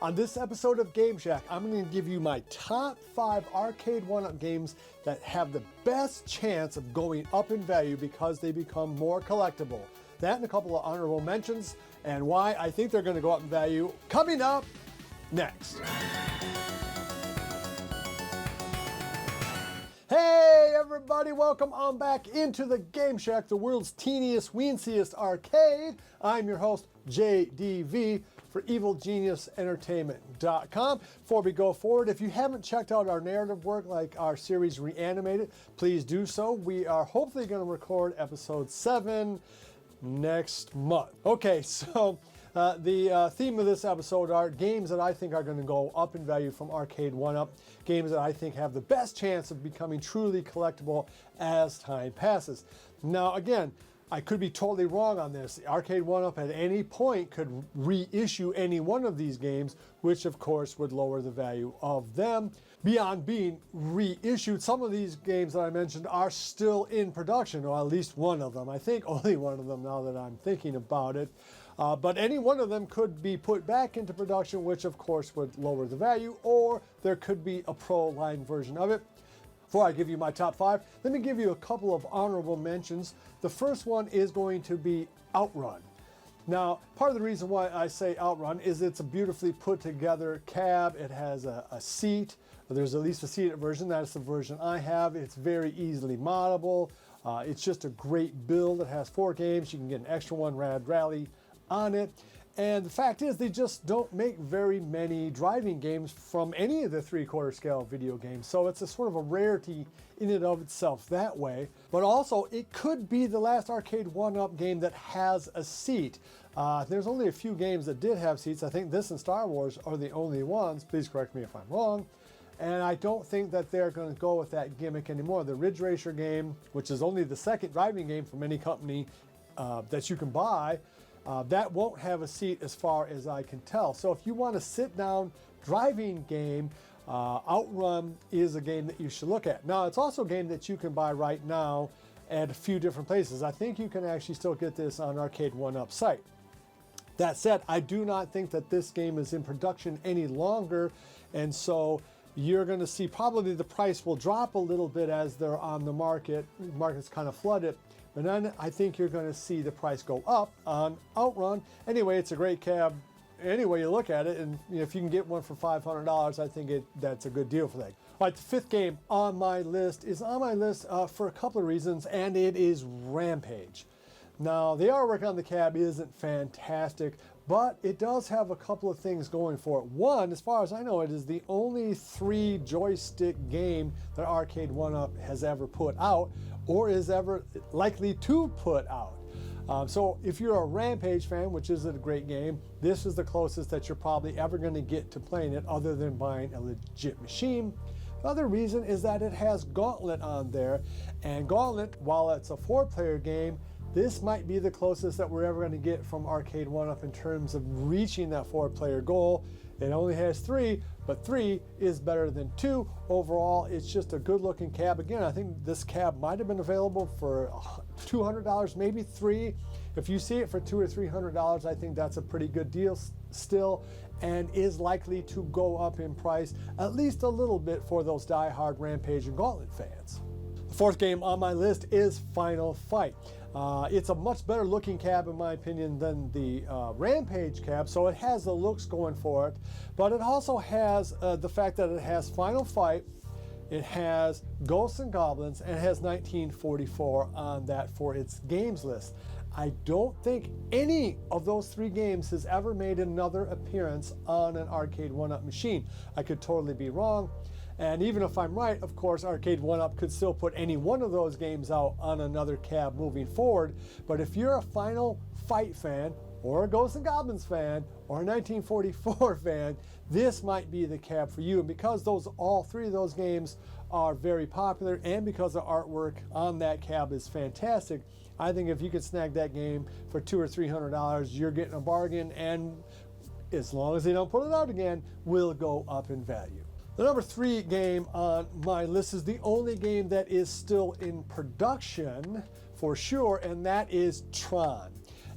On this episode of Game Shack, I'm going to give you my top 5 Arcade1up games that have the best chance of going up in value because they become more collectible. That and a couple of honorable mentions and why I think they're going to go up in value coming up next. Hey everybody, welcome on back into the Game Shack, the world's teeniest, weensiest arcade. I'm your host, JDV for EvilGeniusEntertainment.com. Before we go forward, if you haven't checked out our narrative work like our series Reanimated, please do so. We are hopefully going to record episode 7 next month. Okay, so the theme of this episode are games that I think are going to go up in value from Arcade1up, games that I think have the best chance of becoming truly collectible as time passes. Now, again, I could be totally wrong on this. Arcade1up at any point could reissue any one of these games, which of course would lower the value of them. Beyond being reissued, some of these games that I mentioned are still in production, or at least one of them. I think only one of them now that I'm thinking about it. But any one of them could be put back into production, which of course would lower the value, or there could be a pro line version of it. Before I give you my top 5, let me give you a couple of honorable mentions. The first one is going to be Outrun. Now, part of the reason why I say Outrun is it's a beautifully put together cab. It has a seat. There's at least a seated version. That's the version I have. It's very easily moddable. It's just a great build. It has 4 games. You can get an extra one, Rad Rally, on it. And the fact is, they just don't make very many driving games from any of the 3/4 scale video games. So it's a sort of a rarity in and of itself that way. But also, it could be the last Arcade1up game that has a seat. There's only a few games that did have seats. I think this and Star Wars are the only ones. Please correct me if I'm wrong. And I don't think that they're going to go with that gimmick anymore. The Ridge Racer game, which is only the second driving game from any company that you can buy, that won't have a seat as far as I can tell. So if you want a sit-down driving game, Outrun is a game that you should look at. Now, it's also a game that you can buy right now at a few different places. I think you can actually still get this on Arcade1up site. That said, I do not think that this game is in production any longer, and so you're going to see probably the price will drop a little bit as they're on the market. The market's kind of flooded. But then I think you're going to see the price go up on Outrun. Anyway, it's a great cab any way you look at it. And if you can get one for $500, I think that's a good deal for that. All right, the 5th game on my list is on my list for a couple of reasons, and it is Rampage. Now, the artwork on the cab isn't fantastic, but it does have a couple of things going for it. One, as far as I know, it is the only 3 joystick game that Arcade1up has ever put out, or is ever likely to put out. So if you're a Rampage fan, which is a great game, this is the closest that you're probably ever going to get to playing it other than buying a legit machine. The other reason is that it has Gauntlet on there, and Gauntlet, while it's a 4-player game, this might be the closest that we're ever going to get from Arcade1up in terms of reaching that 4-player goal. It only has 3, but 3 is better than 2. Overall, it's just a good-looking cab. Again, I think this cab might have been available for $200, maybe $300. If you see it for $200 or $300, I think that's a pretty good deal still, and is likely to go up in price at least a little bit for those die-hard Rampage and Gauntlet fans. The 4th game on my list is Final Fight. It's a much better looking cab in my opinion than the Rampage cab, so it has the looks going for it, but it also has the fact that it has Final Fight, it has Ghosts and Goblins, and it has 1944 on that for its games list. I don't think any of those 3 games has ever made another appearance on an Arcade1up machine. I could totally be wrong. And even if I'm right, of course, Arcade1up could still put any one of those games out on another cab moving forward. But if you're a Final Fight fan, or a Ghosts and Goblins fan, or a 1944 fan, this might be the cab for you. And because all 3 of those games are very popular, and because the artwork on that cab is fantastic, I think if you could snag that game for $200 or $300, you're getting a bargain, and as long as they don't put it out again, will go up in value. The number 3 game on my list is the only game that is still in production for sure, and that is Tron.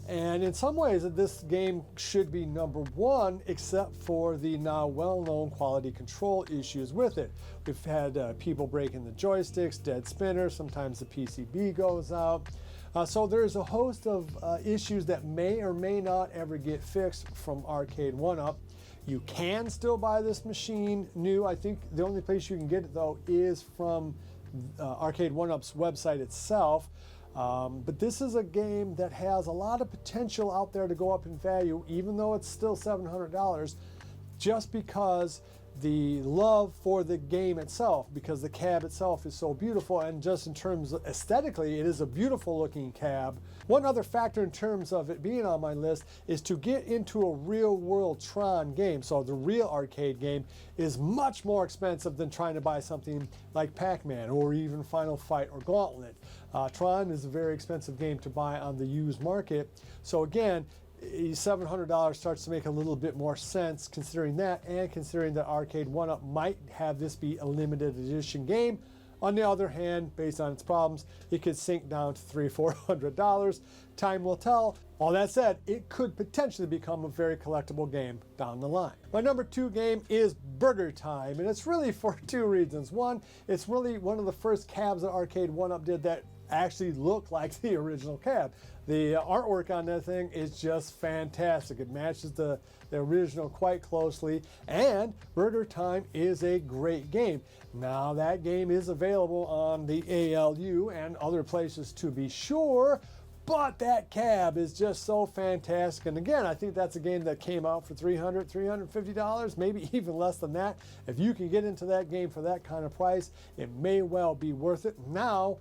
And in some ways, this game should be number one, except for the now well-known quality control issues with it. We've had people breaking the joysticks, dead spinners, sometimes the PCB goes out. So there's a host of issues that may or may not ever get fixed from Arcade1up. You can still buy this machine new. I think the only place you can get it, though, is from Arcade1up's website itself. But this is a game that has a lot of potential out there to go up in value, even though it's still $700, just because the love for the game itself, because the cab itself is so beautiful, and just in terms of aesthetically, it is a beautiful looking cab. One other factor in terms of it being on my list is to get into a real world Tron game. So the real arcade game is much more expensive than trying to buy something like Pac-Man or even Final Fight or Gauntlet. Tron is a very expensive game to buy on the used market. So again, $700 starts to make a little bit more sense considering that, and considering that Arcade1up might have this be a limited edition game. On the other hand, based on its problems, it could sink down to $300-400. Time will tell. All that said, it could potentially become a very collectible game down the line. My number 2 game is Burger Time, and it's really for 2 reasons. One, it's really one of the first cabs that Arcade1up did that actually look like the original cab. The artwork on that thing is just fantastic. It matches the original quite closely, and Burger Time is a great game. Now that game is available on the ALU and other places to be sure, but that cab is just so fantastic. And again, I think that's a game that came out for $300, $350, maybe even less than that. If you can get into that game for that kind of price, it may well be worth it. Now,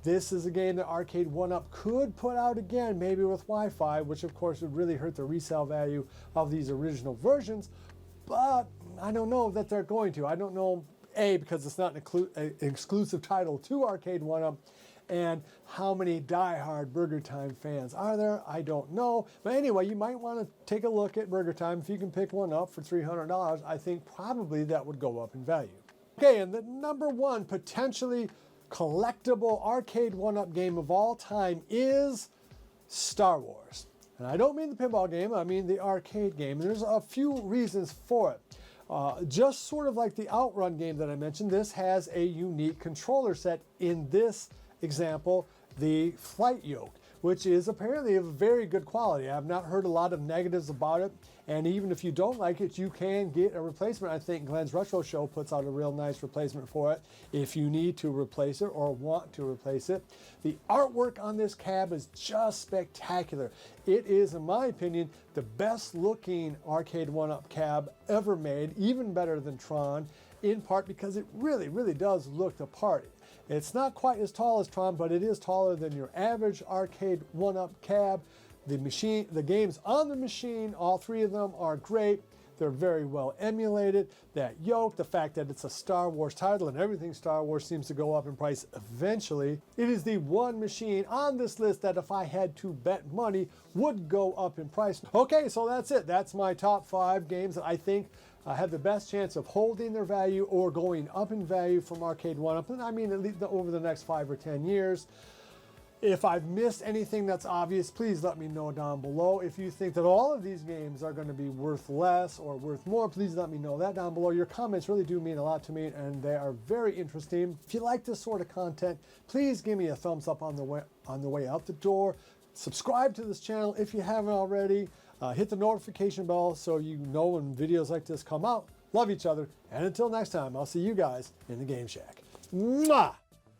this is a game that Arcade1up could put out again, maybe with Wi-Fi, which of course would really hurt the resale value of these original versions, but I don't know that they're going to. I don't know, A, because it's not an exclusive title to Arcade1up, and how many die-hard Burger Time fans are there? I don't know. But anyway, you might want to take a look at Burger Time. If you can pick one up for $300, I think probably that would go up in value. Okay, and the number 1 potentially collectible Arcade1up game of all time is Star Wars. And I don't mean the pinball game, I mean the arcade game. And there's a few reasons for it. Just sort of like the Outrun game that I mentioned, this has a unique controller set. In this example, the flight yoke, which is apparently of very good quality. I've not heard a lot of negatives about it, and even if you don't like it, you can get a replacement. I think Glenn's Retro Show puts out a real nice replacement for it if you need to replace it or want to replace it. The artwork on this cab is just spectacular. It is, in my opinion, the best looking Arcade1up cab ever made, even better than Tron, in part because it really, really does look the part. It's not quite as tall as Tron, but it is taller than your average Arcade1up cab. The games on the machine, all 3 of them are great. They're very well emulated. That yoke, the fact that it's a Star Wars title and everything Star Wars seems to go up in price eventually. It is the one machine on this list that if I had to bet money would go up in price. Okay, so that's it. That's my top 5 games that I think have the best chance of holding their value or going up in value from Arcade1up. And I mean at least over the next 5 or 10 years. If I've missed anything that's obvious, please let me know down below. If you think that all of these games are going to be worth less or worth more, please let me know that down below. Your comments really do mean a lot to me, and they are very interesting. If you like this sort of content, please give me a thumbs up on the way out the door. Subscribe to this channel if you haven't already. Hit the notification bell so you know when videos like this come out. Love each other, and until next time, I'll see you guys in the Game Shack. Mwah!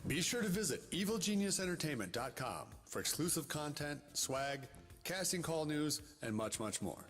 Be sure to visit evilgeniusentertainment.com for exclusive content, swag, casting call news, and much, much more.